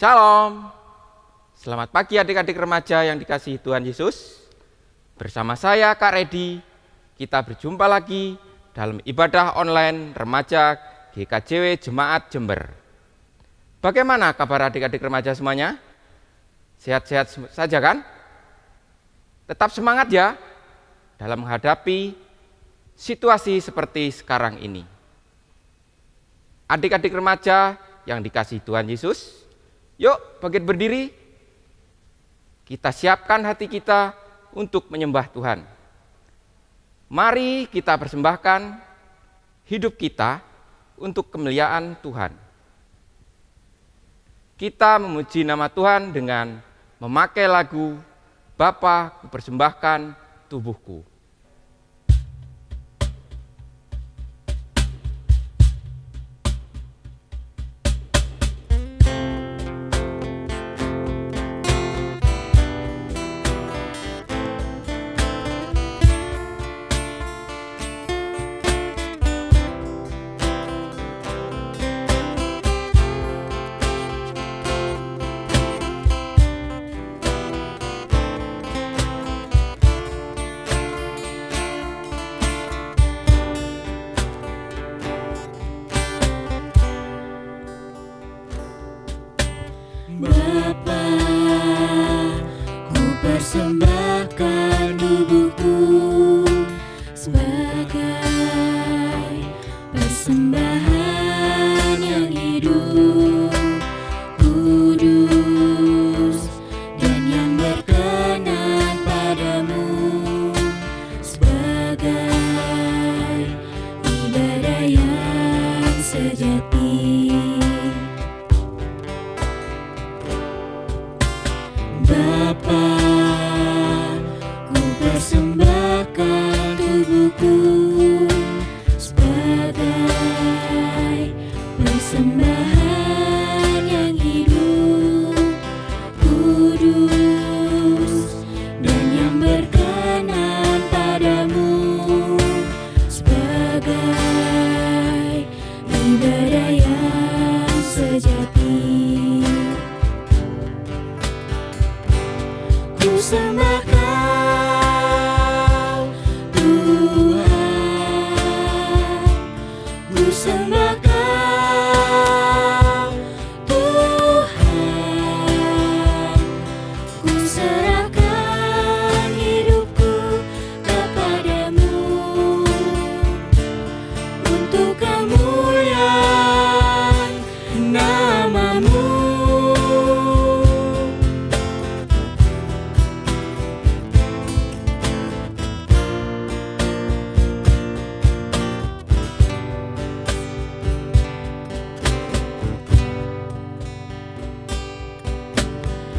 Shalom, selamat pagi adik-adik remaja yang dikasihi Tuhan Yesus. Bersama saya Kak Redi, kita berjumpa lagi dalam ibadah online remaja GKJW Jemaat Jember. Bagaimana kabar adik-adik remaja semuanya? Sehat-sehat saja kan? Tetap semangat ya dalam menghadapi situasi seperti sekarang ini. Adik-adik remaja yang dikasihi Tuhan Yesus, yuk bangkit berdiri, kita siapkan hati kita untuk menyembah Tuhan. Mari kita persembahkan hidup kita untuk kemuliaan Tuhan. Kita memuji nama Tuhan dengan memakai lagu Bapa Kupersembahkan Tubuhku. Bapa, ku persembahkan tubuhku sebagai persembahan yang hidup, kudus, dan yang berkenan padamu, sebagai ibadah yang sejati. Bapa, ku persembahkan tubuhku sebagai persembahan yang hidup, kudus, dan yang berkenan padamu, sebagai ibadah yang sejati. Ku sembah Kau, Tuhan, ku sembah Kau, Tuhan, ku serahkan hidupku kepadamu untuk kemuliaan nama-Mu.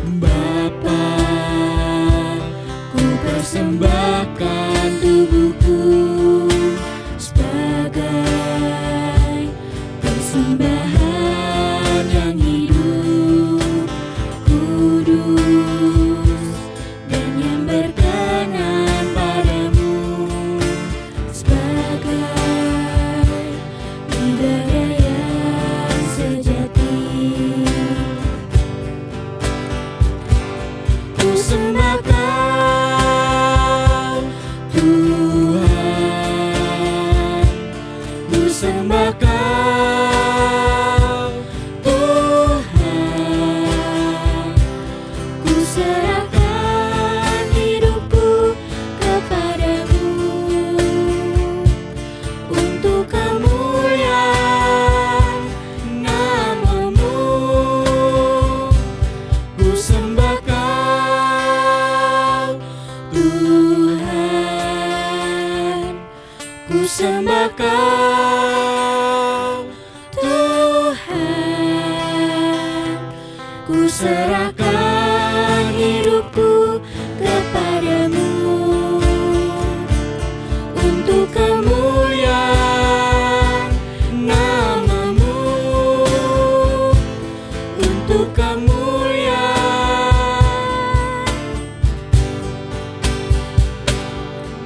Bapa, ku persembahkan tubuhku sebagai persembahan yang hidup, kudus, dan yang berkenan padamu, sebagai ibadah yang sejati. Ku sembah Kau, Tuhan. Tuhan, ku sembah Kau. Tuhan, ku serahkan hidupku kepadamu untuk kemuliaan nama-Mu, untuk kemuliaan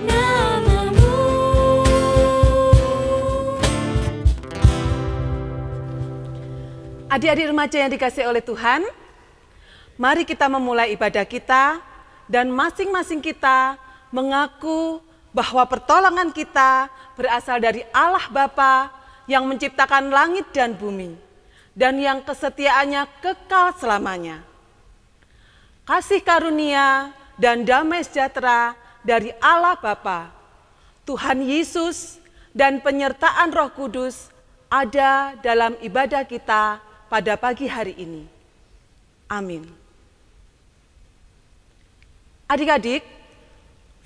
nama-Mu. Adik-adik remaja yang dikasihi oleh Tuhan, mari kita memulai ibadah kita dan masing-masing kita mengaku bahwa pertolongan kita berasal dari Allah Bapa yang menciptakan langit dan bumi dan yang kesetiaannya kekal selamanya. Kasih karunia dan damai sejahtera dari Allah Bapa, Tuhan Yesus dan penyertaan Roh Kudus ada dalam ibadah kita pada pagi hari ini. Amin. Adik-adik,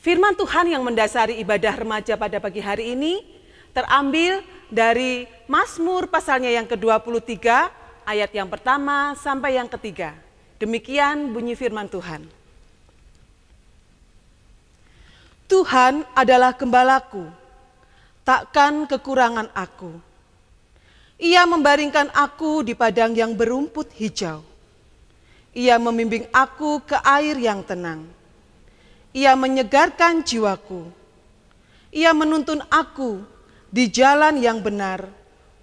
firman Tuhan yang mendasari ibadah remaja pada pagi hari ini terambil dari Mazmur pasalnya yang ke-23, ayat yang pertama sampai yang ketiga. Demikian bunyi firman Tuhan. Tuhan adalah gembalaku, takkan kekurangan aku. Ia membaringkan aku di padang yang berumput hijau. Ia membimbing aku ke air yang tenang. Ia menyegarkan jiwaku. Ia menuntun aku di jalan yang benar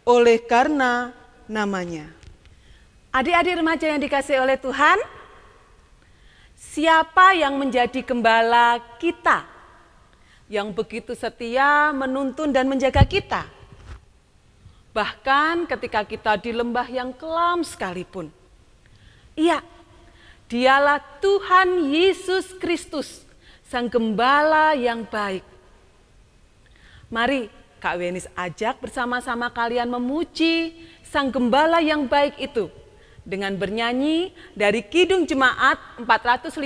oleh karena nama-Nya. Adik-adik remaja yang dikasihi oleh Tuhan, siapa yang menjadi gembala kita, yang begitu setia menuntun dan menjaga kita? Bahkan ketika kita di lembah yang kelam sekalipun. Iya, Dialah Tuhan Yesus Kristus, Sang Gembala yang baik. Mari Kak Wenis ajak bersama-sama kalian memuji Sang Gembala yang baik itu dengan bernyanyi dari Kidung Jemaat 415,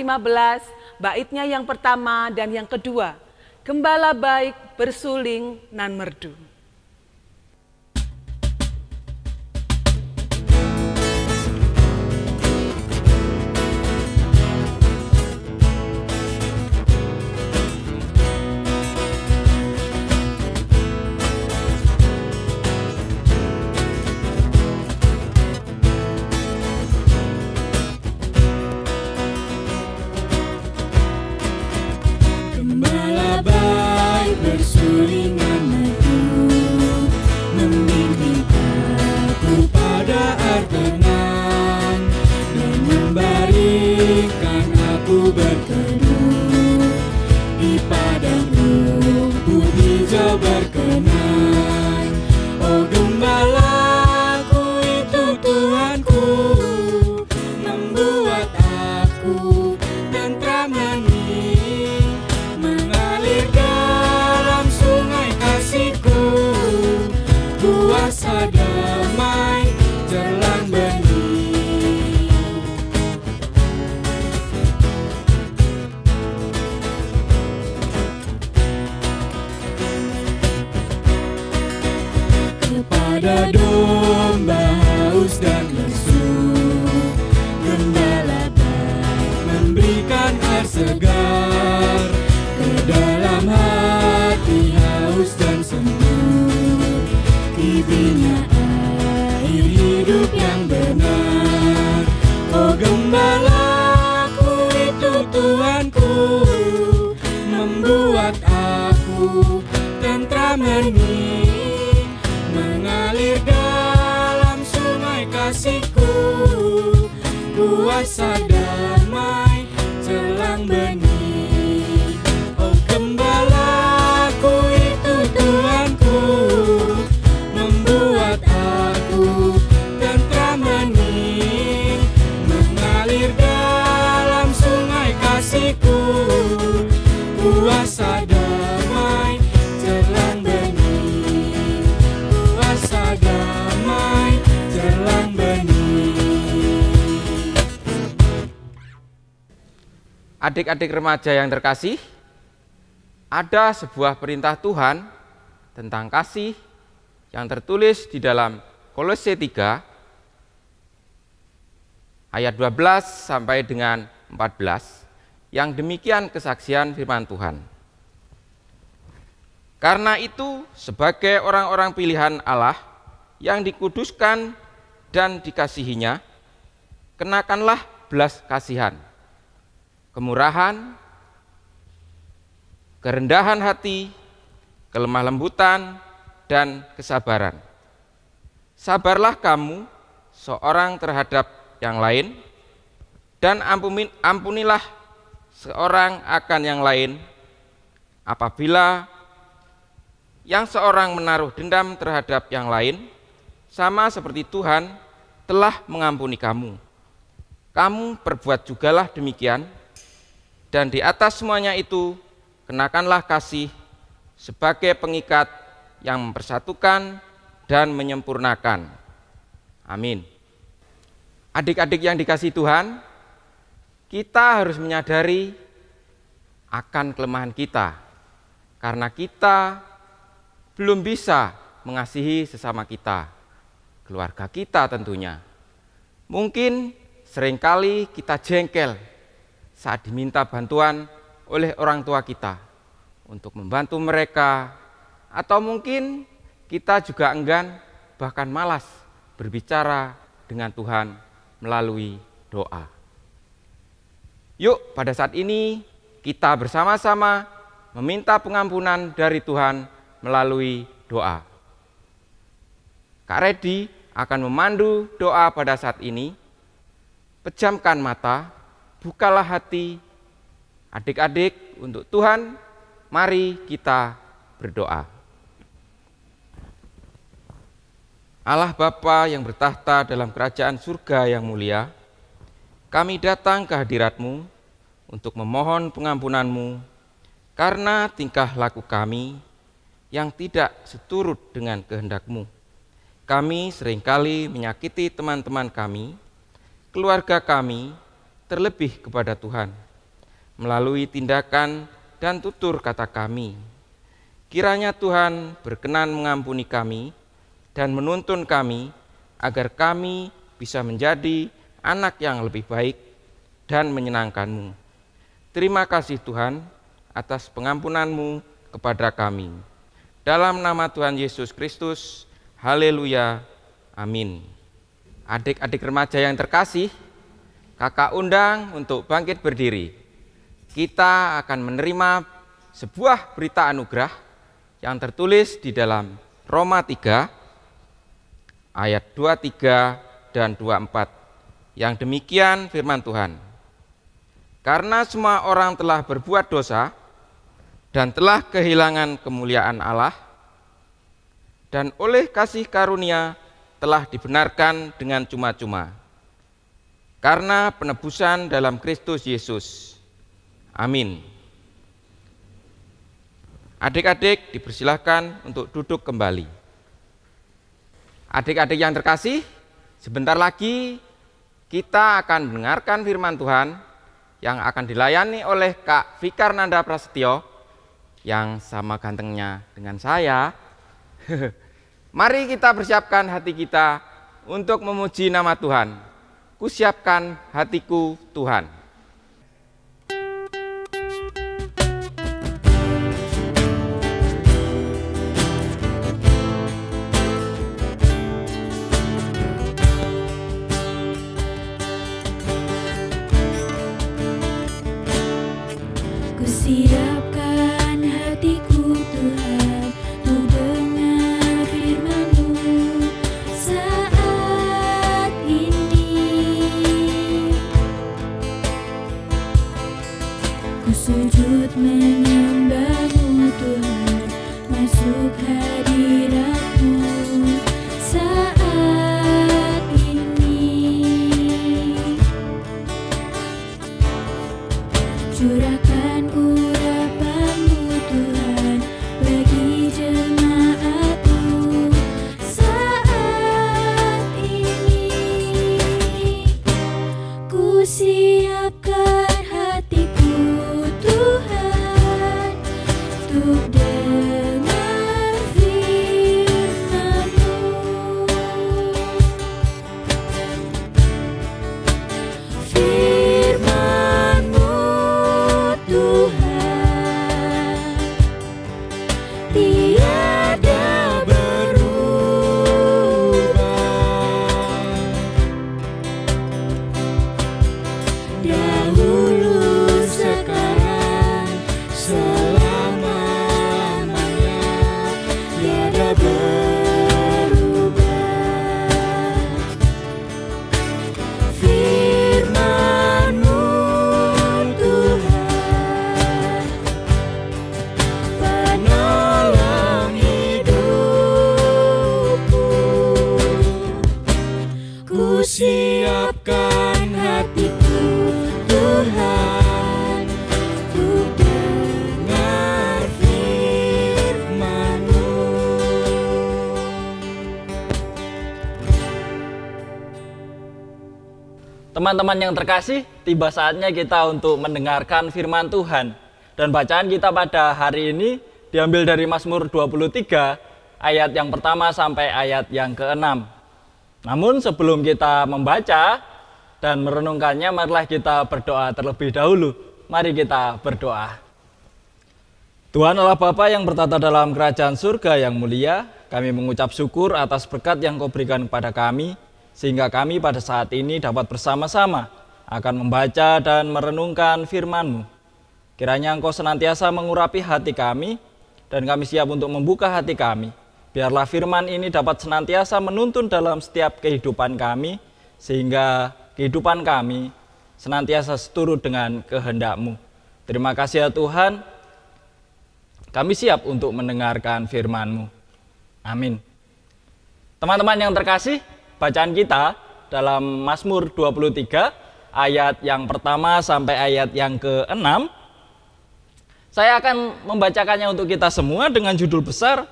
baitnya yang pertama dan yang kedua, Gembala baik bersuling nan merdu. Kepada domba haus dan lesu, Gembala baik memberikan air segar. Ke dalam hati haus dan sembuh, Ibinya air hidup yang benar. Oh Gembalaku itu Tuhanku, membuat aku tentram hening, mengalir dalam sungai kasih-Ku, kuasa damai jelang benih. Oh Gembalaku itu Tuhanku, membuat aku tentram hening, mengalir dalam sungai kasih-Ku, kuasa damai jelang benih, kuasa damai jelang benih. Adik-adik remaja yang terkasih, ada sebuah perintah Tuhan tentang kasih yang tertulis di dalam Kolose 3 ayat 12 sampai dengan 14 yang demikian kesaksian firman Tuhan. Karena itu sebagai orang-orang pilihan Allah yang dikuduskan dan dikasihinya, kenakanlah belas kasihan, kemurahan, kerendahan hati, kelemah lembutan, dan kesabaran. Sabarlah kamu seorang terhadap yang lain, dan ampunilah seorang akan yang lain apabila yang seorang menaruh dendam terhadap yang lain, sama seperti Tuhan telah mengampuni kamu. Kamu perbuat jugalah demikian, dan di atas semuanya itu kenakanlah kasih sebagai pengikat yang mempersatukan dan menyempurnakan. Amin. Adik-adik yang dikasihi Tuhan, kita harus menyadari akan kelemahan kita, karena kita belum bisa mengasihi sesama kita, keluarga kita tentunya. Mungkin seringkali kita jengkel saat diminta bantuan oleh orang tua kita untuk membantu mereka, atau mungkin kita juga enggan bahkan malas berbicara dengan Tuhan melalui doa. Yuk pada saat ini kita bersama-sama meminta pengampunan dari Tuhan melalui doa. Kak Redi akan memandu doa pada saat ini. Pejamkan mata, bukalah hati. Adik-adik, untuk Tuhan, mari kita berdoa. Allah Bapa yang bertahta dalam kerajaan surga yang mulia, kami datang ke hadirat-Mu untuk memohon pengampunan-Mu karena tingkah laku kami yang tidak seturut dengan kehendak-Mu. Kami seringkali menyakiti teman-teman kami, keluarga kami, terlebih kepada Tuhan, melalui tindakan dan tutur kata kami. Kiranya Tuhan berkenan mengampuni kami dan menuntun kami agar kami bisa menjadi anak yang lebih baik dan menyenangkan-Mu. Terima kasih Tuhan atas pengampunan-Mu kepada kami. Dalam nama Tuhan Yesus Kristus, haleluya, amin. Adik-adik remaja yang terkasih, kakak undang untuk bangkit berdiri. Kita akan menerima sebuah berita anugerah yang tertulis di dalam Roma 3 ayat 23 dan 24 yang demikian firman Tuhan. Karena semua orang telah berbuat dosa dan telah kehilangan kemuliaan Allah, dan oleh kasih karunia telah dibenarkan dengan cuma-cuma karena penebusan dalam Kristus Yesus. Amin. Adik-adik dipersilahkan untuk duduk kembali. Adik-adik yang terkasih, sebentar lagi kita akan mendengarkan firman Tuhan yang akan dilayani oleh Kak Fikar Nanda Prasetyo yang sama gantengnya dengan saya. Mari kita persiapkan hati kita untuk memuji nama Tuhan. Kusiapkan hatiku Tuhan. Siapkan hatiku Tuhan untuk dengar firman-Mu saat ini. Ku sujud menyembah-Mu Tuhan, masuk hadirat-Mu saat ini. Curahkan urapan-Mu Tuhan bagi jemaat-Mu saat ini. Ku siapkan hatiku Tuhan Tuhan, untuk dengar firman-Mu. Teman-teman yang terkasih, tiba saatnya kita untuk mendengarkan firman Tuhan. Dan bacaan kita pada hari ini diambil dari Mazmur 23, ayat yang pertama sampai ayat yang ke-6. Namun sebelum kita membaca dan merenungkannya, marilah kita berdoa terlebih dahulu. Mari kita berdoa. Tuhan Allah Bapa yang bertata dalam kerajaan surga yang mulia, kami mengucap syukur atas berkat yang Kau berikan kepada kami, sehingga kami pada saat ini dapat bersama-sama akan membaca dan merenungkan firman-Mu. Kiranya Engkau senantiasa mengurapi hati kami, dan kami siap untuk membuka hati kami. Biarlah firman ini dapat senantiasa menuntun dalam setiap kehidupan kami, sehingga kehidupan kami senantiasa seturut dengan kehendak-Mu. Terima kasih ya Tuhan, kami siap untuk mendengarkan firman-Mu. Amin. Teman-teman yang terkasih, bacaan kita dalam Mazmur 23, ayat yang pertama sampai ayat yang ke-6, saya akan membacakannya untuk kita semua dengan judul besar,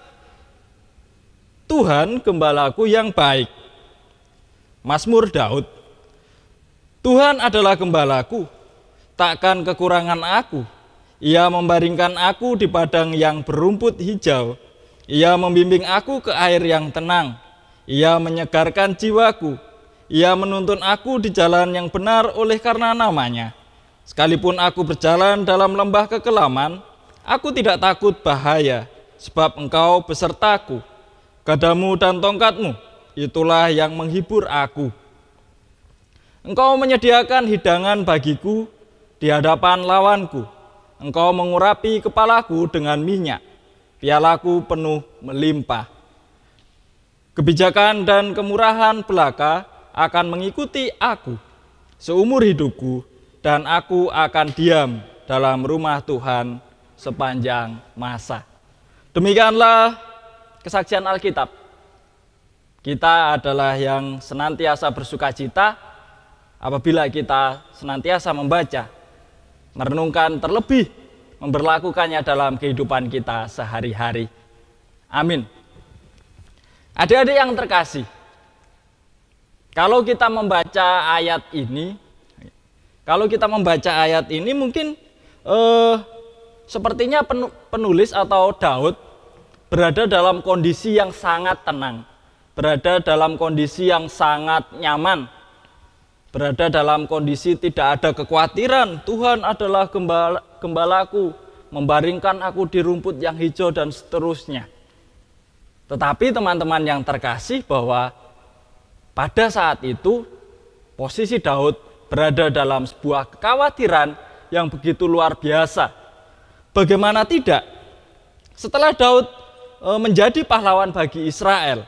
Tuhan Gembalaku yang baik. Mazmur Daud. Tuhan adalah gembalaku, takkan kekurangan aku. Ia membaringkan aku di padang yang berumput hijau. Ia membimbing aku ke air yang tenang. Ia menyegarkan jiwaku. Ia menuntun aku di jalan yang benar oleh karena namanya. Sekalipun aku berjalan dalam lembah kekelaman, aku tidak takut bahaya, sebab Engkau besertaku. Gadamu dan tongkatmu, itulah yang menghibur aku. Engkau menyediakan hidangan bagiku di hadapan lawanku. Engkau mengurapi kepalaku dengan minyak, pialaku penuh melimpah. Kebijakan dan kemurahan belaka akan mengikuti aku seumur hidupku, dan aku akan diam dalam rumah Tuhan sepanjang masa. Demikianlah kesaksian Alkitab. Kita adalah yang senantiasa bersukacita apabila kita senantiasa membaca, merenungkan, terlebih memberlakukannya dalam kehidupan kita sehari-hari. Amin. Adik-adik yang terkasih, kalau kita membaca ayat ini, mungkin sepertinya penulis atau Daud berada dalam kondisi yang sangat tenang, berada dalam kondisi yang sangat nyaman, berada dalam kondisi tidak ada kekhawatiran. Tuhan adalah gembalaku, membaringkan aku di rumput yang hijau dan seterusnya. Tetapi teman-teman yang terkasih, bahwa pada saat itu posisi Daud berada dalam sebuah kekhawatiran yang begitu luar biasa. Bagaimana tidak? Setelah Daud menjadi pahlawan bagi Israel,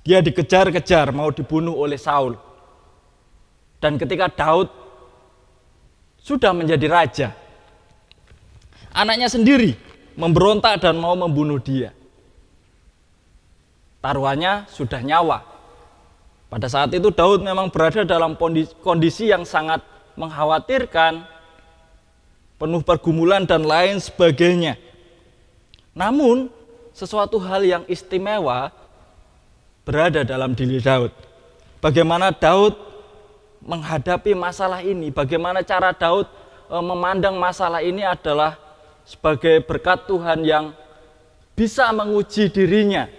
dia dikejar-kejar mau dibunuh oleh Saul. Dan ketika Daud sudah menjadi raja, anaknya sendiri memberontak dan mau membunuh dia. Taruhannya sudah nyawa. Pada saat itu Daud memang berada dalam kondisi yang sangat mengkhawatirkan, penuh pergumulan dan lain sebagainya. Namun sesuatu hal yang istimewa berada dalam diri Daud. Bagaimana Daud menghadapi masalah ini, bagaimana cara Daud memandang masalah ini adalah sebagai berkat Tuhan yang bisa menguji dirinya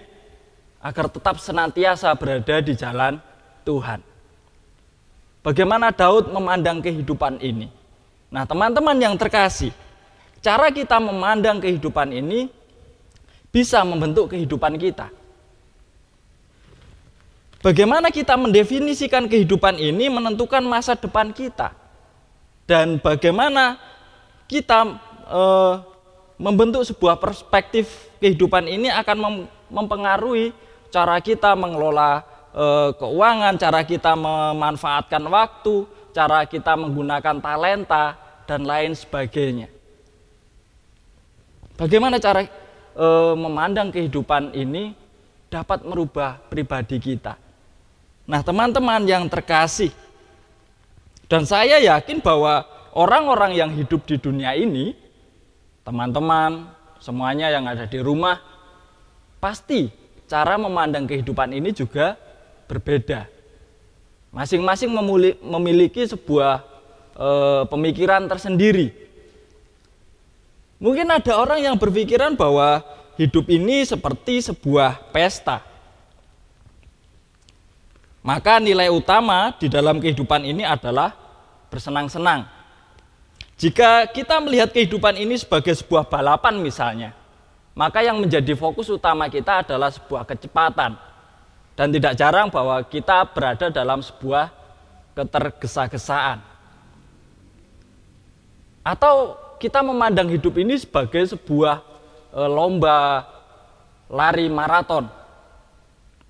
agar tetap senantiasa berada di jalan Tuhan. Bagaimana Daud memandang kehidupan ini? Nah, teman-teman yang terkasih, cara kita memandang kehidupan ini bisa membentuk kehidupan kita. Bagaimana kita mendefinisikan kehidupan ini menentukan masa depan kita. Dan bagaimana kita membentuk sebuah perspektif kehidupan ini akan mempengaruhi cara kita mengelola keuangan, cara kita memanfaatkan waktu, cara kita menggunakan talenta, dan lain sebagainya. Bagaimana cara memandang kehidupan ini dapat merubah pribadi kita. Nah, teman-teman yang terkasih, dan saya yakin bahwa orang-orang yang hidup di dunia ini, teman-teman, semuanya yang ada di rumah, pasti cara memandang kehidupan ini juga berbeda. Masing-masing memiliki sebuah pemikiran tersendiri. Mungkin ada orang yang berpikiran bahwa hidup ini seperti sebuah pesta. Maka nilai utama di dalam kehidupan ini adalah bersenang-senang. Jika kita melihat kehidupan ini sebagai sebuah balapan misalnya, maka yang menjadi fokus utama kita adalah sebuah kecepatan. Dan tidak jarang bahwa kita berada dalam sebuah ketergesa-gesaan. Atau kita memandang hidup ini sebagai sebuah lomba lari maraton.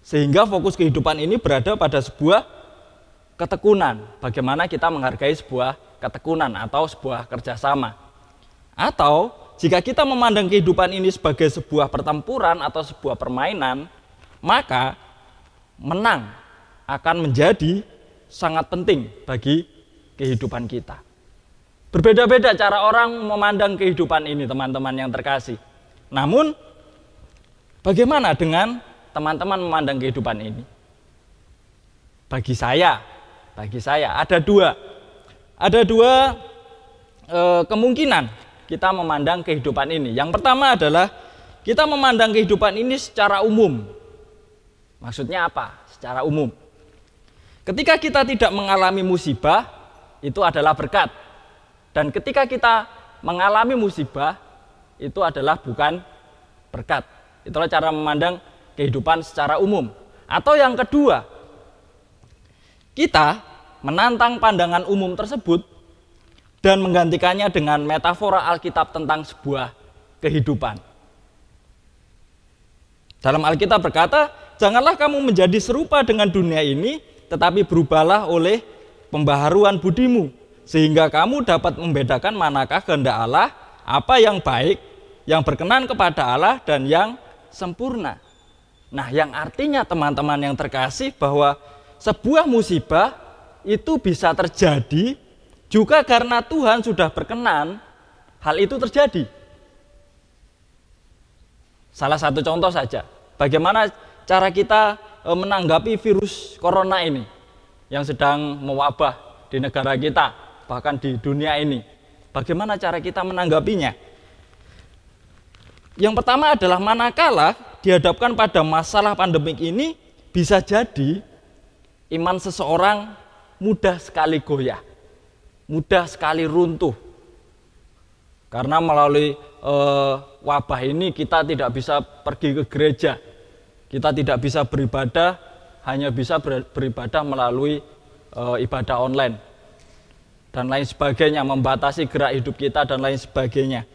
Sehingga fokus kehidupan ini berada pada sebuah ketekunan. Bagaimana kita menghargai sebuah ketekunan atau sebuah kerjasama. Atau jika kita memandang kehidupan ini sebagai sebuah pertempuran atau sebuah permainan, maka menang akan menjadi sangat penting bagi kehidupan kita. Berbeda-beda cara orang memandang kehidupan ini, teman-teman yang terkasih. Namun, bagaimana dengan teman-teman memandang kehidupan ini? Bagi saya ada dua kemungkinan kita memandang kehidupan ini. Yang pertama adalah kita memandang kehidupan ini secara umum. Maksudnya apa? Secara umum. Ketika kita tidak mengalami musibah, itu adalah berkat. Dan ketika kita mengalami musibah, itu adalah bukan berkat. Itulah cara memandang kehidupan secara umum. Atau yang kedua, kita menantang pandangan umum tersebut dan menggantikannya dengan metafora Alkitab tentang sebuah kehidupan. Dalam Alkitab berkata, janganlah kamu menjadi serupa dengan dunia ini, tetapi berubahlah oleh pembaharuan budimu, sehingga kamu dapat membedakan manakah kehendak Allah, apa yang baik, yang berkenan kepada Allah, dan yang sempurna. Nah, yang artinya teman-teman yang terkasih bahwa sebuah musibah itu bisa terjadi juga karena Tuhan sudah berkenan hal itu terjadi. Salah satu contoh saja, bagaimana cara kita menanggapi virus corona ini yang sedang mewabah di negara kita, bahkan di dunia ini. Bagaimana cara kita menanggapinya? Yang pertama adalah manakala dihadapkan pada masalah pandemik ini, bisa jadi iman seseorang mudah sekali goyah, mudah sekali runtuh. Karena melalui wabah ini kita tidak bisa pergi ke gereja, kita tidak bisa beribadah, hanya bisa beribadah melalui ibadah online dan lain sebagainya, membatasi gerak hidup kita dan lain sebagainya.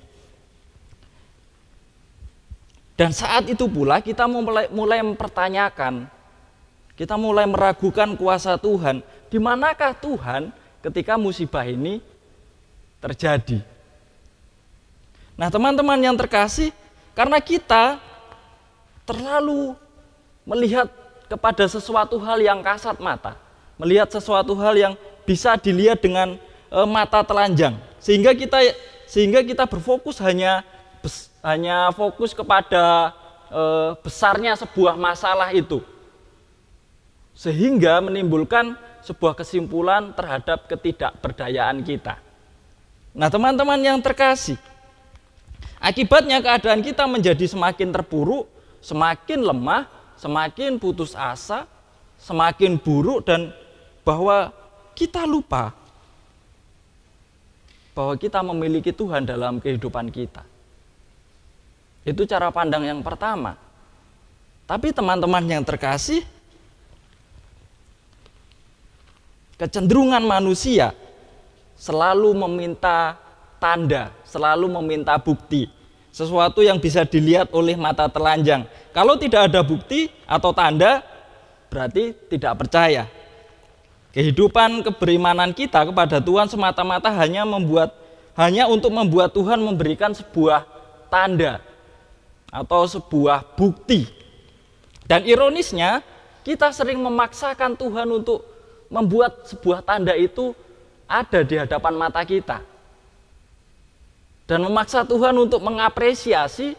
Dan saat itu pula kita mulai mempertanyakan, kita mulai meragukan kuasa Tuhan. Di manakah Tuhan ketika musibah ini terjadi? Nah, teman-teman yang terkasih, karena kita terlalu melihat kepada sesuatu hal yang kasat mata, melihat sesuatu hal yang bisa dilihat dengan mata telanjang, sehingga kita berfokus hanya fokus kepada besarnya sebuah masalah itu, sehingga menimbulkan sebuah kesimpulan terhadap ketidakberdayaan kita. Nah, teman-teman yang terkasih, akibatnya keadaan kita menjadi semakin terpuruk, semakin lemah, semakin putus asa, semakin buruk, dan bahwa kita lupa bahwa kita memiliki Tuhan dalam kehidupan kita. Itu cara pandang yang pertama. Tapi teman-teman yang terkasih, kecenderungan manusia selalu meminta tanda, selalu meminta bukti. Sesuatu yang bisa dilihat oleh mata telanjang. Kalau tidak ada bukti atau tanda, berarti tidak percaya. Kehidupan keberimanan kita kepada Tuhan semata-mata hanya untuk membuat Tuhan memberikan sebuah tanda atau sebuah bukti. Dan ironisnya, kita sering memaksakan Tuhan untuk membuat sebuah tanda itu ada di hadapan mata kita. Dan memaksa Tuhan untuk mengapresiasi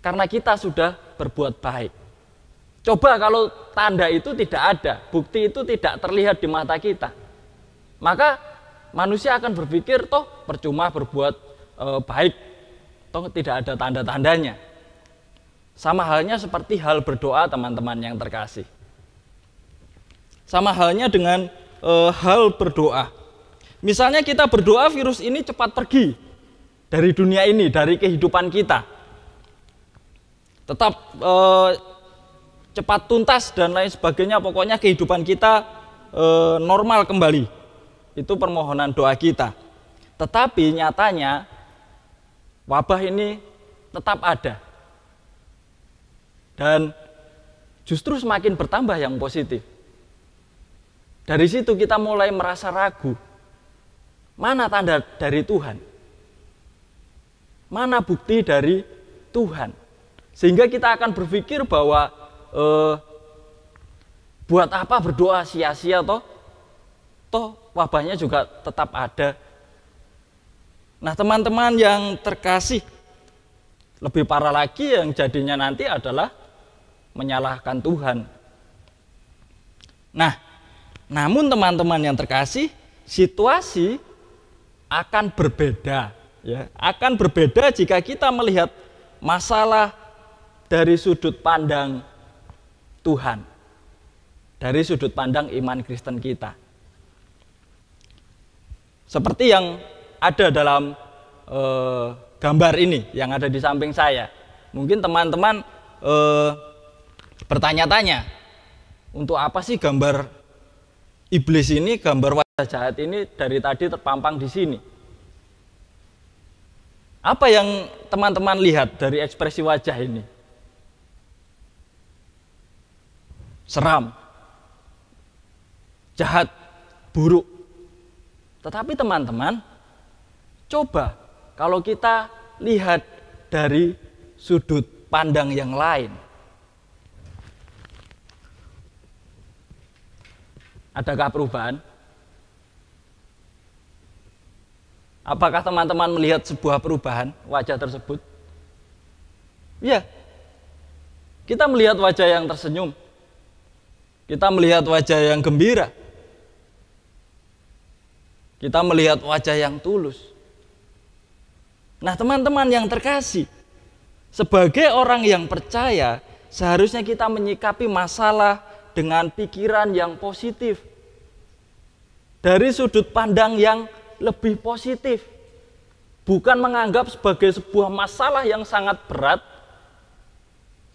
karena kita sudah berbuat baik. Coba kalau tanda itu tidak ada, bukti itu tidak terlihat di mata kita, maka manusia akan berpikir toh percuma berbuat baik, toh tidak ada tanda-tandanya. Sama halnya seperti hal berdoa teman-teman yang terkasih. Sama halnya dengan hal berdoa. Misalnya kita berdoa virus ini cepat pergi dari dunia ini, dari kehidupan kita. Tetap cepat tuntas dan lain sebagainya, pokoknya kehidupan kita normal kembali. Itu permohonan doa kita. Tetapi nyatanya wabah ini tetap ada. Dan justru semakin bertambah yang positif. Dari situ kita mulai merasa ragu. Mana tanda dari Tuhan? Mana bukti dari Tuhan? Sehingga kita akan berpikir bahwa buat apa berdoa sia-sia toh wabahnya juga tetap ada. Nah teman-teman yang terkasih, lebih parah lagi yang jadinya nanti adalah menyalahkan Tuhan. Nah, namun teman-teman yang terkasih, situasi akan berbeda, ya. Akan berbeda jika kita melihat masalah dari sudut pandang Tuhan, dari sudut pandang iman Kristen kita. Seperti yang ada dalam gambar ini yang ada di samping saya. Mungkin teman-teman bertanya-tanya, untuk apa sih gambar iblis ini, gambar wajah jahat ini dari tadi terpampang di sini? Apa yang teman-teman lihat dari ekspresi wajah ini? Seram, jahat, buruk. Tetapi teman-teman, coba kalau kita lihat dari sudut pandang yang lain. Adakah perubahan? Apakah teman-teman melihat sebuah perubahan wajah tersebut? Ya, kita melihat wajah yang tersenyum. Kita melihat wajah yang gembira. Kita melihat wajah yang tulus. Nah teman-teman yang terkasih, sebagai orang yang percaya, seharusnya kita menyikapi masalah dengan pikiran yang positif. Dari sudut pandang yang lebih positif. Bukan menganggap sebagai sebuah masalah yang sangat berat,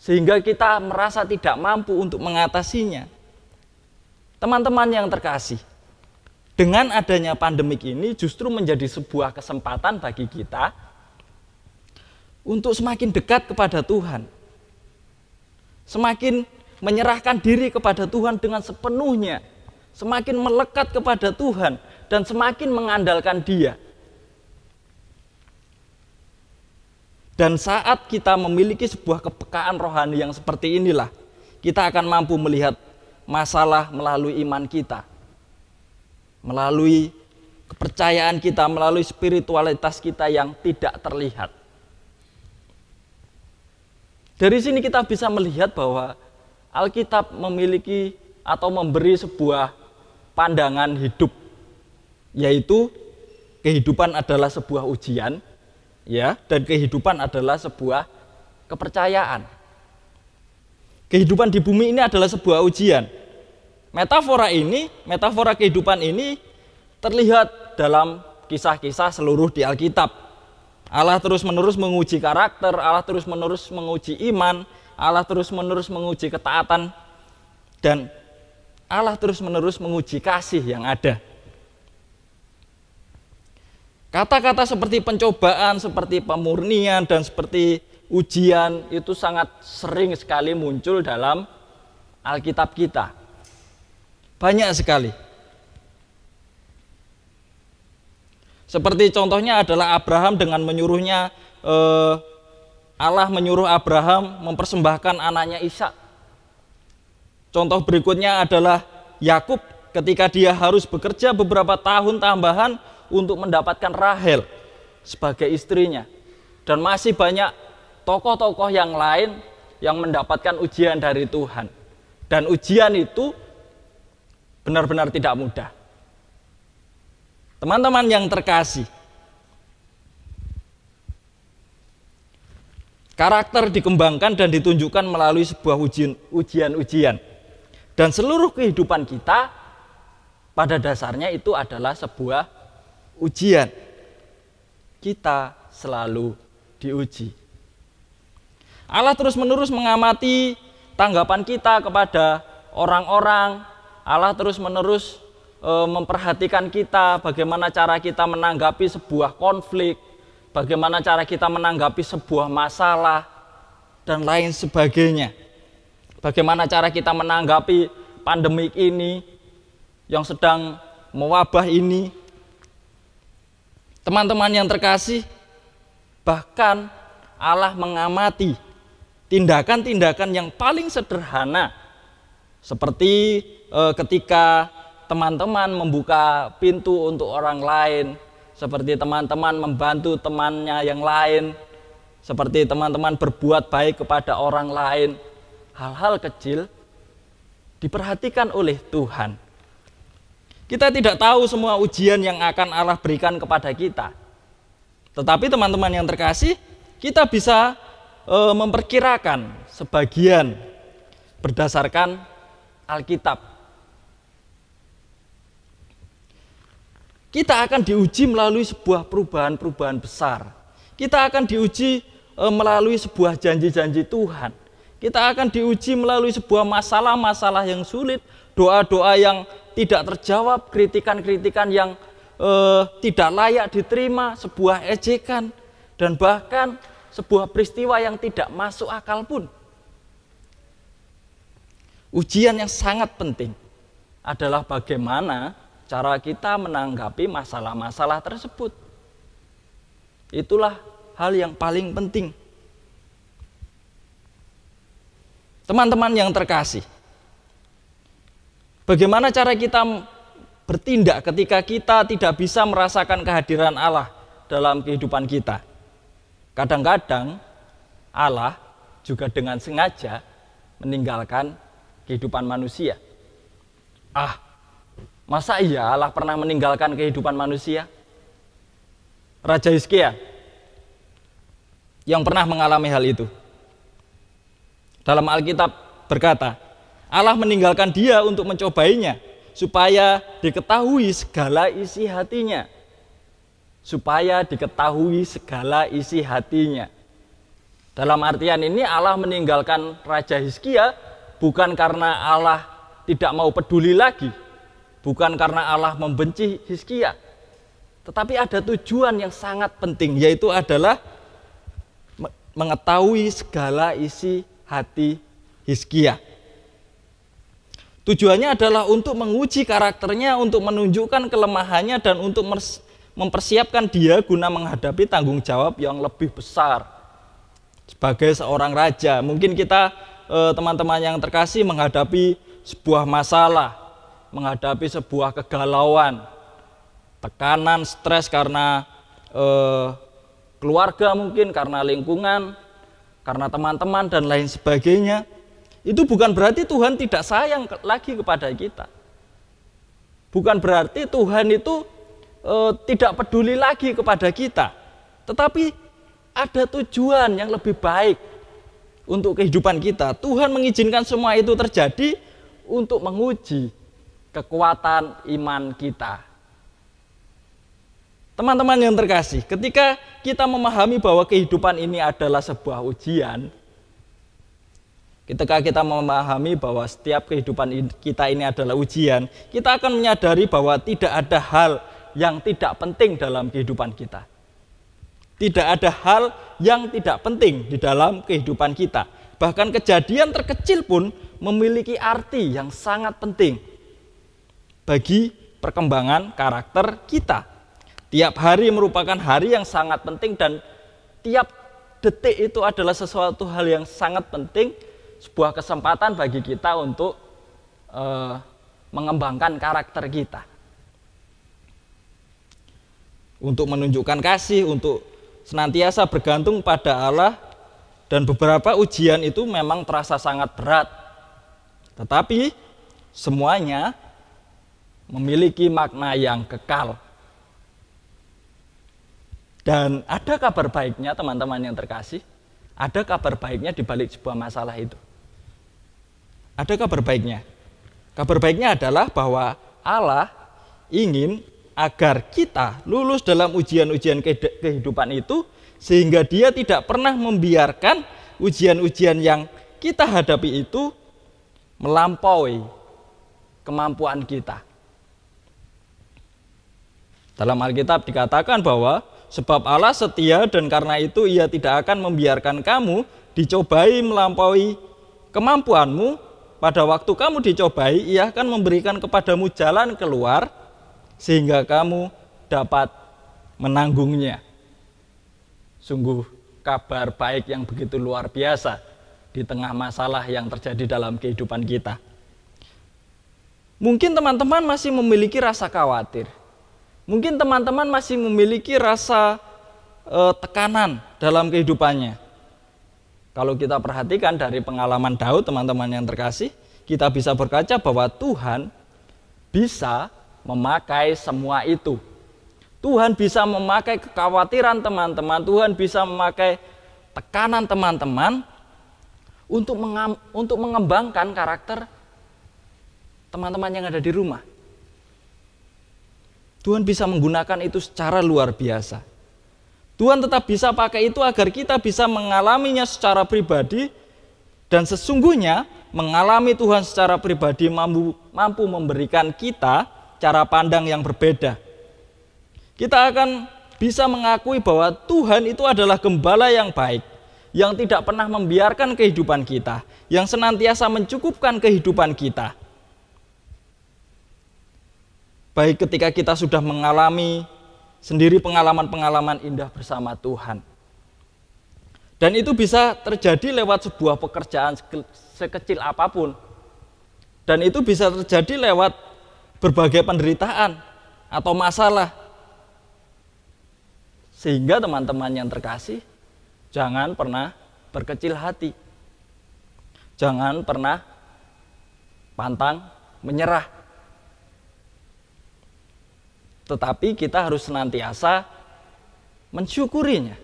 sehingga kita merasa tidak mampu untuk mengatasinya. Teman-teman yang terkasih, dengan adanya pandemik ini justru menjadi sebuah kesempatan bagi kita untuk semakin dekat kepada Tuhan. Semakin menyerahkan diri kepada Tuhan dengan sepenuhnya. Semakin melekat kepada Tuhan dan semakin mengandalkan Dia. Dan saat kita memiliki sebuah kepekaan rohani yang seperti inilah, kita akan mampu melihat masalah melalui iman kita, melalui kepercayaan kita, melalui spiritualitas kita yang tidak terlihat. Dari sini kita bisa melihat bahwa Alkitab memiliki atau memberi sebuah pandangan hidup, yaitu kehidupan adalah sebuah ujian, ya, dan kehidupan adalah sebuah kepercayaan. Kehidupan di bumi ini adalah sebuah ujian. Metafora kehidupan ini terlihat dalam kisah-kisah seluruh di Alkitab. Allah terus-menerus menguji karakter, Allah terus-menerus menguji iman, Allah terus-menerus menguji ketaatan, dan Allah terus-menerus menguji kasih yang ada. Kata-kata seperti pencobaan, seperti pemurnian, dan seperti ujian itu sangat sering sekali muncul dalam Alkitab kita. Banyak sekali. Seperti contohnya adalah Abraham dengan menyuruhnya, Allah menyuruh Abraham mempersembahkan anaknya Ishak. Contoh berikutnya adalah Yakub ketika dia harus bekerja beberapa tahun tambahan untuk mendapatkan Rahel sebagai istrinya. Dan masih banyak tokoh-tokoh yang lain yang mendapatkan ujian dari Tuhan. Dan ujian itu benar-benar tidak mudah. Teman-teman yang terkasih, karakter dikembangkan dan ditunjukkan melalui sebuah ujian-ujian. Dan seluruh kehidupan kita pada dasarnya itu adalah sebuah ujian. Kita selalu diuji. Allah terus-menerus mengamati tanggapan kita kepada orang-orang. Allah terus-menerus memperhatikan kita, bagaimana cara kita menanggapi sebuah konflik, bagaimana cara kita menanggapi sebuah masalah, dan lain sebagainya. Bagaimana cara kita menanggapi pandemik ini yang sedang mewabah ini. Teman-teman yang terkasih, bahkan Allah mengamati tindakan-tindakan yang paling sederhana, seperti ketika teman-teman membuka pintu untuk orang lain, seperti teman-teman membantu temannya yang lain, seperti teman-teman berbuat baik kepada orang lain. Hal-hal kecil diperhatikan oleh Tuhan. Kita tidak tahu semua ujian yang akan Allah berikan kepada kita. Tetapi teman-teman yang terkasih, kita bisa memperkirakan sebagian berdasarkan Alkitab. Kita akan diuji melalui sebuah perubahan-perubahan besar. Kita akan diuji melalui sebuah janji-janji Tuhan. Kita akan diuji melalui sebuah masalah-masalah yang sulit, doa-doa yang tidak terjawab, kritikan-kritikan yang tidak layak diterima, sebuah ejekan, dan bahkan sebuah peristiwa yang tidak masuk akal pun. Ujian yang sangat penting adalah bagaimana cara kita menanggapi masalah-masalah tersebut. Itulah hal yang paling penting. Teman-teman yang terkasih, bagaimana cara kita bertindak ketika kita tidak bisa merasakan kehadiran Allah dalam kehidupan kita? Kadang-kadang Allah juga dengan sengaja meninggalkan kehidupan manusia. Masa iya Allah pernah meninggalkan kehidupan manusia? Raja Hizkia yang pernah mengalami hal itu. Dalam Alkitab berkata, Allah meninggalkan dia untuk mencobainya, supaya diketahui segala isi hatinya. Supaya diketahui segala isi hatinya. Dalam artian ini Allah meninggalkan Raja Hizkia bukan karena Allah tidak mau peduli lagi, bukan karena Allah membenci Hizkia, tetapi ada tujuan yang sangat penting, yaitu adalah mengetahui segala isi hati Hizkia. Tujuannya adalah untuk menguji karakternya, untuk menunjukkan kelemahannya, dan untuk mempersiapkan dia guna menghadapi tanggung jawab yang lebih besar sebagai seorang raja. Mungkin kita teman-teman yang terkasih menghadapi sebuah masalah, menghadapi sebuah kegalauan, tekanan, stres karena keluarga, mungkin karena lingkungan, karena teman-teman dan lain sebagainya. Itu bukan berarti Tuhan tidak sayang lagi kepada kita. Bukan berarti Tuhan itu tidak peduli lagi kepada kita. Tetapi ada tujuan yang lebih baik untuk kehidupan kita. Tuhan mengizinkan semua itu terjadi untuk menguji kekuatan iman kita. Teman-teman yang terkasih, ketika kita memahami bahwa kehidupan ini adalah sebuah ujian, ketika kita memahami bahwa setiap kehidupan kita ini adalah ujian, kita akan menyadari bahwa tidak ada hal yang tidak penting dalam kehidupan kita. Tidak ada hal yang tidak penting di dalam kehidupan kita. Bahkan kejadian terkecil pun memiliki arti yang sangat penting bagi perkembangan karakter kita. Tiap hari merupakan hari yang sangat penting, dan tiap detik itu adalah sesuatu hal yang sangat penting, sebuah kesempatan bagi kita untuk mengembangkan karakter kita. Untuk menunjukkan kasih, untuk senantiasa bergantung pada Allah, dan beberapa ujian itu memang terasa sangat berat. Tetapi semuanya memiliki makna yang kekal. Dan ada kabar baiknya teman-teman yang terkasih, ada kabar baiknya di balik sebuah masalah itu. Ada kabar baiknya. Kabar baiknya adalah bahwa Allah ingin agar kita lulus dalam ujian-ujian kehidupan itu, sehingga Dia tidak pernah membiarkan ujian-ujian yang kita hadapi itu melampaui kemampuan kita. Dalam Alkitab dikatakan bahwa sebab Allah setia dan karena itu Ia tidak akan membiarkan kamu dicobai melampaui kemampuanmu. Pada waktu kamu dicobai, Ia akan memberikan kepadamu jalan keluar sehingga kamu dapat menanggungnya. Sungguh kabar baik yang begitu luar biasa di tengah masalah yang terjadi dalam kehidupan kita. Mungkin teman-teman masih memiliki rasa khawatir. Mungkin teman-teman masih memiliki rasa tekanan dalam kehidupannya. Kalau kita perhatikan dari pengalaman Daud, teman-teman yang terkasih, kita bisa berkaca bahwa Tuhan bisa memakai semua itu. Tuhan bisa memakai kekhawatiran teman-teman, Tuhan bisa memakai tekanan teman-teman untuk mengembangkan karakter teman-teman yang ada di rumah. Tuhan bisa menggunakan itu secara luar biasa. Tuhan tetap bisa pakai itu agar kita bisa mengalaminya secara pribadi, dan sesungguhnya mengalami Tuhan secara pribadi mampu memberikan kita cara pandang yang berbeda. Kita akan bisa mengakui bahwa Tuhan itu adalah gembala yang baik, yang tidak pernah membiarkan kehidupan kita, yang senantiasa mencukupkan kehidupan kita. Baik ketika kita sudah mengalami sendiri pengalaman-pengalaman indah bersama Tuhan. Dan itu bisa terjadi lewat sebuah pekerjaan sekecil apapun. Dan itu bisa terjadi lewat berbagai penderitaan atau masalah. Sehingga teman-teman yang terkasih, jangan pernah berkecil hati. Jangan pernah pantang menyerah. Tetapi kita harus senantiasa mensyukurinya.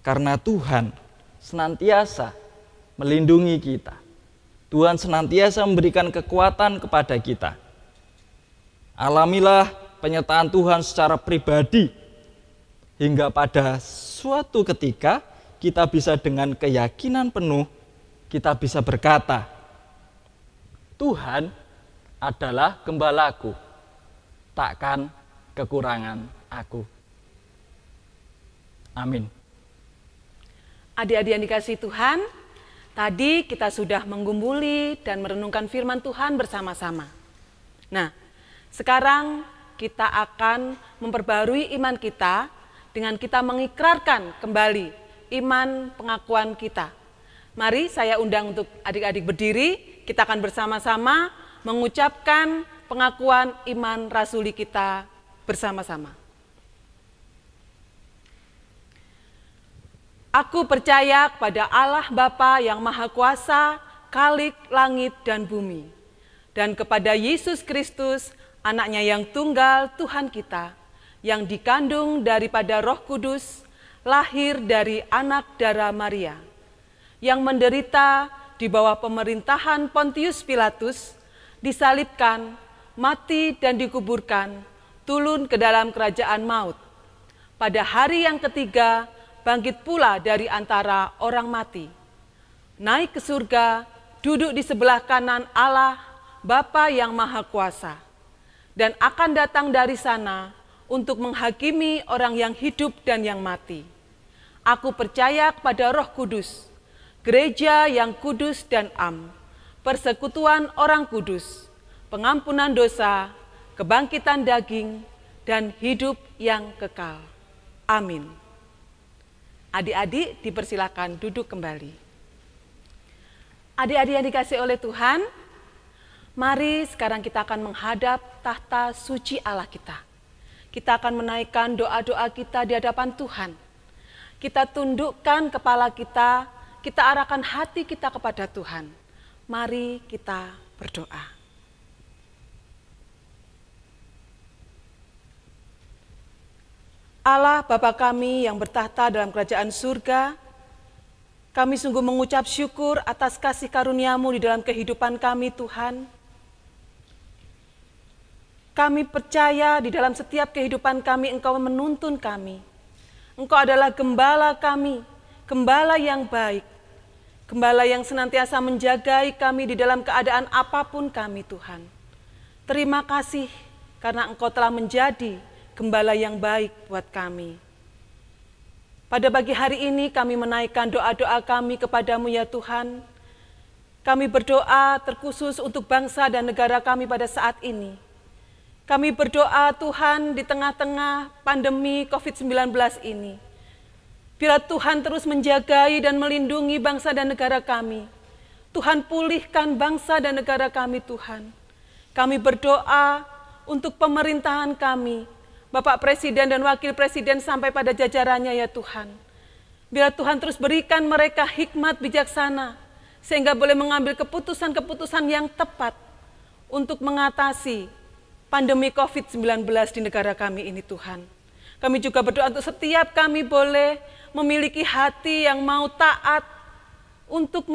Karena Tuhan senantiasa melindungi kita. Tuhan senantiasa memberikan kekuatan kepada kita. Alamilah penyertaan Tuhan secara pribadi, hingga pada suatu ketika kita bisa dengan keyakinan penuh, kita bisa berkata, Tuhan adalah gembalaku, takkan kekurangan aku. Amin. Adik-adik yang dikasihi Tuhan, tadi kita sudah menggumuli dan merenungkan firman Tuhan bersama-sama. Nah, sekarang kita akan memperbarui iman kita dengan kita mengikrarkan kembali iman pengakuan kita. Mari saya undang untuk adik-adik berdiri, kita akan bersama-sama mengucapkan pengakuan iman rasuli kita bersama-sama. Aku percaya kepada Allah Bapa yang Maha Kuasa, Khalik langit dan bumi, dan kepada Yesus Kristus, Anaknya yang tunggal Tuhan kita, yang dikandung daripada Roh Kudus, lahir dari anak darah Maria, yang menderita di bawah pemerintahan Pontius Pilatus, disalibkan, mati dan dikuburkan, turun ke dalam kerajaan maut. Pada hari yang ketiga, bangkit pula dari antara orang mati. Naik ke surga, duduk di sebelah kanan Allah, Bapa yang Maha Kuasa. Dan akan datang dari sana untuk menghakimi orang yang hidup dan yang mati. Aku percaya kepada Roh Kudus, gereja yang kudus dan am, persekutuan orang kudus, pengampunan dosa, kebangkitan daging, dan hidup yang kekal. Amin. Adik-adik dipersilakan duduk kembali. Adik-adik yang dikasih oleh Tuhan, mari sekarang kita akan menghadap tahta suci Allah kita. Kita akan menaikkan doa-doa kita di hadapan Tuhan. Kita tundukkan kepala kita arahkan hati kita kepada Tuhan. Mari kita berdoa. Allah Bapa kami yang bertahta dalam kerajaan surga, kami sungguh mengucap syukur atas kasih karunia-Mu di dalam kehidupan kami Tuhan. Kami percaya di dalam setiap kehidupan kami Engkau menuntun kami. Engkau adalah gembala kami, gembala yang baik, gembala yang senantiasa menjagai kami di dalam keadaan apapun kami Tuhan. Terima kasih karena Engkau telah menjadi gembala yang baik buat kami. Pada pagi hari ini kami menaikkan doa-doa kami kepadamu ya Tuhan. Kami berdoa terkhusus untuk bangsa dan negara kami pada saat ini. Kami berdoa Tuhan di tengah-tengah pandemi COVID-19 ini. Biar Tuhan terus menjagai dan melindungi bangsa dan negara kami. Tuhan pulihkan bangsa dan negara kami Tuhan. Kami berdoa untuk pemerintahan kami, Bapak Presiden dan Wakil Presiden sampai pada jajarannya ya Tuhan. Biar Tuhan terus berikan mereka hikmat bijaksana, sehingga boleh mengambil keputusan-keputusan yang tepat untuk mengatasi pandemi COVID-19 di negara kami ini Tuhan. Kami juga berdoa untuk setiap kami boleh memiliki hati yang mau taat untuk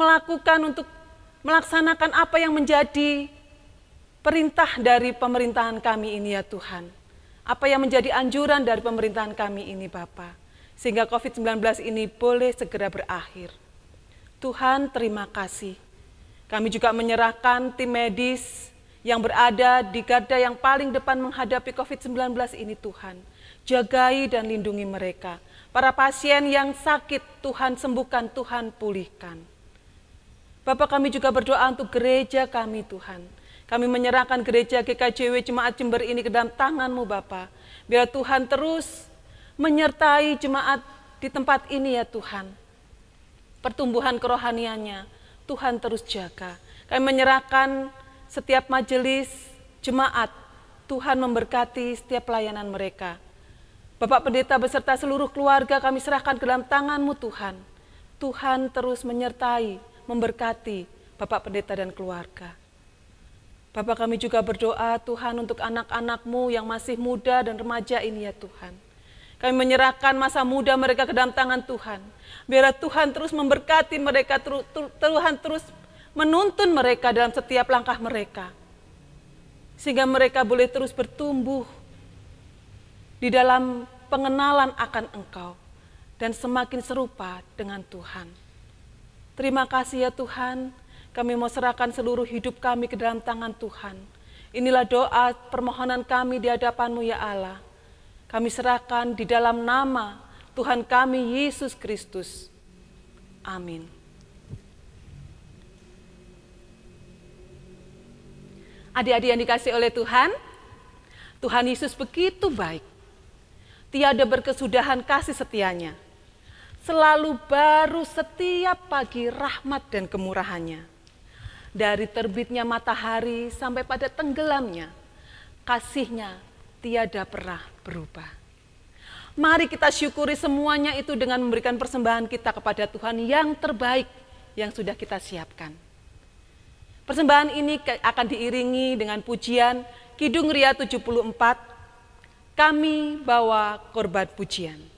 melaksanakan apa yang menjadi perintah dari pemerintahan kami ini ya Tuhan. Apa yang menjadi anjuran dari pemerintahan kami ini Bapa, sehingga COVID-19 ini boleh segera berakhir. Tuhan terima kasih. Kami juga menyerahkan tim medis yang berada di garda yang paling depan menghadapi COVID-19 ini Tuhan. Jagai dan lindungi mereka. Para pasien yang sakit Tuhan sembuhkan, Tuhan pulihkan. Bapak kami juga berdoa untuk gereja kami Tuhan. Kami menyerahkan gereja GKJW Jemaat Jember ini ke dalam tangan-Mu Bapa. Biar Tuhan terus menyertai jemaat di tempat ini ya Tuhan. Pertumbuhan kerohaniannya Tuhan terus jaga. Kami menyerahkan setiap majelis jemaat, Tuhan memberkati setiap pelayanan mereka. Bapak Pendeta beserta seluruh keluarga kami serahkan ke dalam tangan-Mu Tuhan. Tuhan terus menyertai, memberkati Bapak Pendeta dan keluarga. Bapak kami juga berdoa Tuhan untuk anak-anak-Mu yang masih muda dan remaja ini ya Tuhan. Kami menyerahkan masa muda mereka ke dalam tangan Tuhan. Biar Tuhan terus memberkati mereka, Tuhan terus menuntun mereka dalam setiap langkah mereka. Sehingga mereka boleh terus bertumbuh di dalam pengenalan akan Engkau dan semakin serupa dengan Tuhan. Terima kasih ya Tuhan. Kami mau serahkan seluruh hidup kami ke dalam tangan Tuhan. Inilah doa permohonan kami di hadapan-Mu ya Allah. Kami serahkan di dalam nama Tuhan kami Yesus Kristus. Amin. Adik-adik yang dikasih oleh Tuhan, Tuhan Yesus begitu baik. Tiada berkesudahan kasih setianya. Selalu baru setiap pagi rahmat dan kemurahannya. Dari terbitnya matahari sampai pada tenggelamnya, kasih-Nya tiada pernah berubah. Mari kita syukuri semuanya itu dengan memberikan persembahan kita kepada Tuhan yang terbaik yang sudah kita siapkan. Persembahan ini akan diiringi dengan pujian Kidung Ria 74, Kami Bawa Korban Pujian.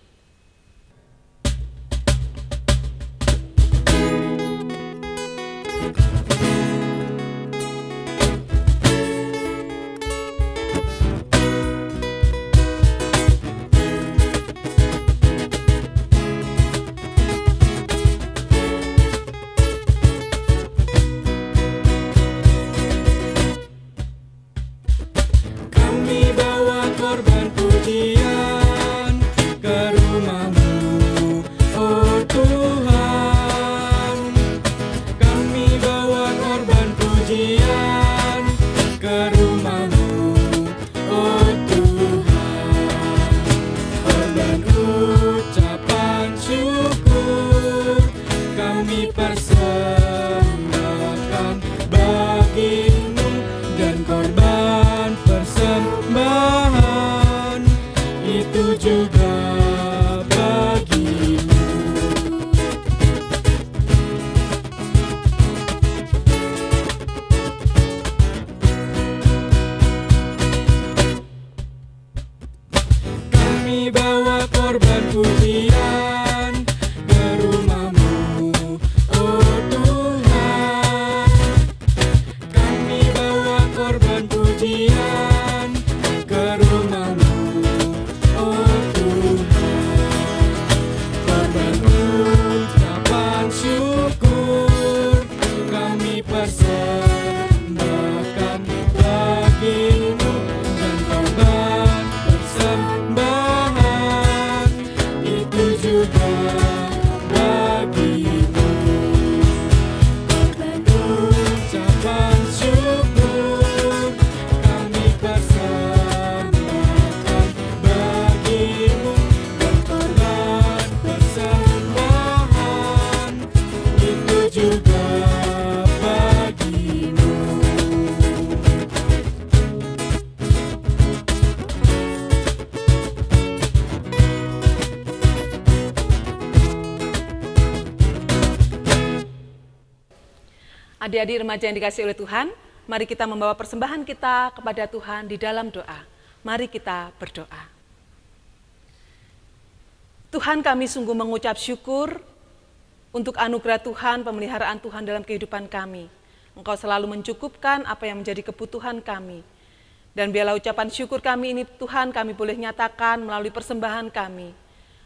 Kami bawa Adik-adik remaja yang dikasihi oleh Tuhan, mari kita membawa persembahan kita kepada Tuhan di dalam doa. Mari kita berdoa. Tuhan, kami sungguh mengucap syukur untuk anugerah Tuhan, pemeliharaan Tuhan dalam kehidupan kami. Engkau selalu mencukupkan apa yang menjadi kebutuhan kami. Dan biarlah ucapan syukur kami ini Tuhan kami boleh nyatakan melalui persembahan kami.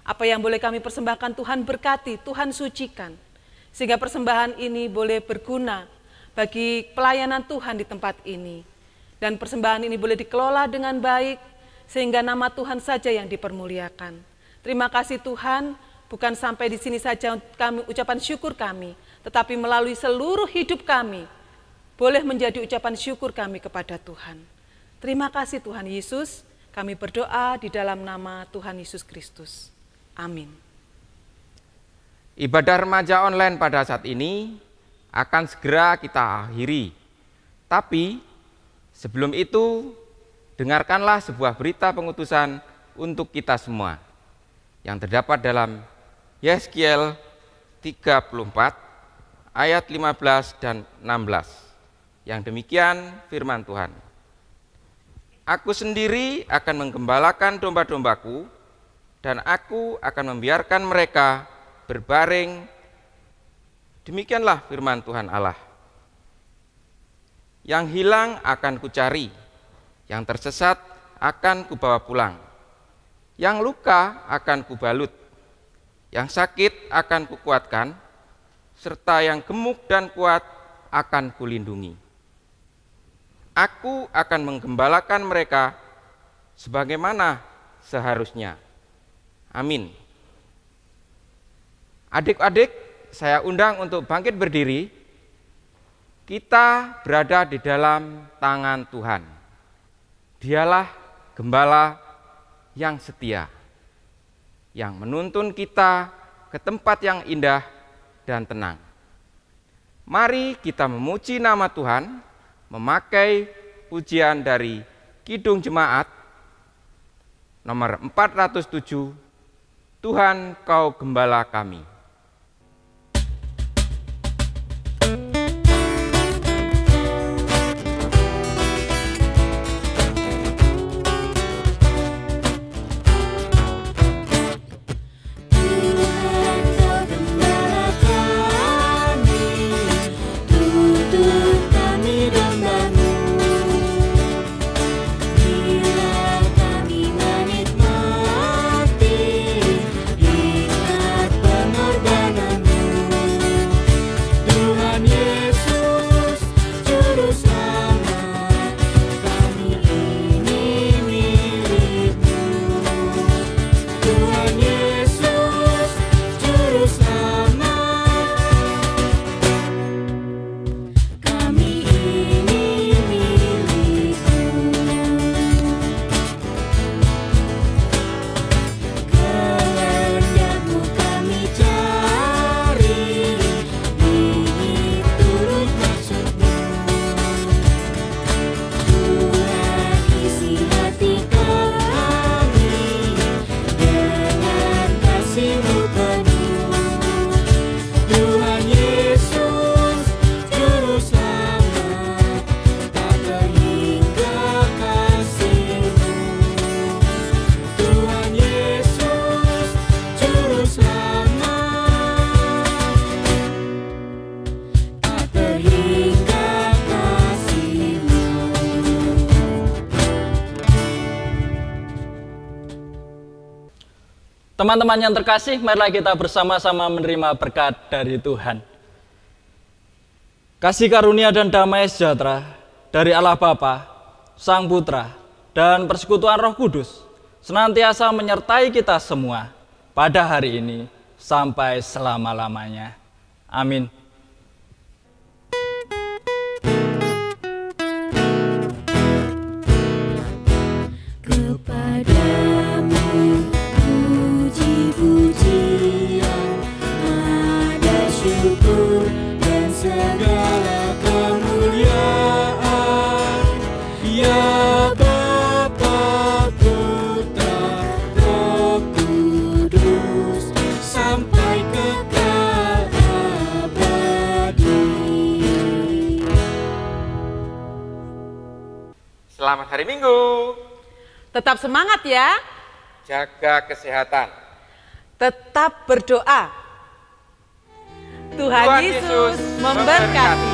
Apa yang boleh kami persembahkan Tuhan berkati, Tuhan sucikan. Sehingga persembahan ini boleh berguna bagi pelayanan Tuhan di tempat ini. Dan persembahan ini boleh dikelola dengan baik, sehingga nama Tuhan saja yang dipermuliakan. Terima kasih Tuhan, bukan sampai di sini saja kami ucapan syukur kami, tetapi melalui seluruh hidup kami, boleh menjadi ucapan syukur kami kepada Tuhan. Terima kasih Tuhan Yesus, kami berdoa di dalam nama Tuhan Yesus Kristus. Amin. Ibadah remaja online pada saat ini akan segera kita akhiri. Tapi sebelum itu, dengarkanlah sebuah berita pengutusan untuk kita semua yang terdapat dalam Yeskiel 34 ayat 15 dan 16. Yang demikian firman Tuhan. Aku sendiri akan menggembalakan domba-dombaku, dan aku akan membiarkan mereka berbaring. Demikianlah firman Tuhan Allah. Yang hilang akan kucari, yang tersesat akan kubawa pulang, yang luka akan kubalut, yang sakit akan kukuatkan, serta yang gemuk dan kuat akan kulindungi. Aku akan menggembalakan mereka sebagaimana seharusnya. Amin. Adik-adik, saya undang untuk bangkit berdiri. Kita berada di dalam tangan Tuhan. Dialah gembala yang setia, yang menuntun kita ke tempat yang indah dan tenang. Mari kita memuji nama Tuhan, memakai pujian dari Kidung Jemaat nomor 407, Tuhan Kau Gembala Kami. Teman-teman yang terkasih, marilah kita bersama-sama menerima berkat dari Tuhan. Kasih karunia dan damai sejahtera dari Allah Bapa, Sang Putra, dan persekutuan Roh Kudus senantiasa menyertai kita semua pada hari ini sampai selama-lamanya. Amin. Kepadamu puji-pujian, ada syukur dan segala kemuliaan, ya Bapa, Putra, Roh Kudus, sampai kekal abadi. Selamat hari Minggu. Tetap semangat ya. Jaga kesehatan. Tetap berdoa. Tuhan Yesus memberkati.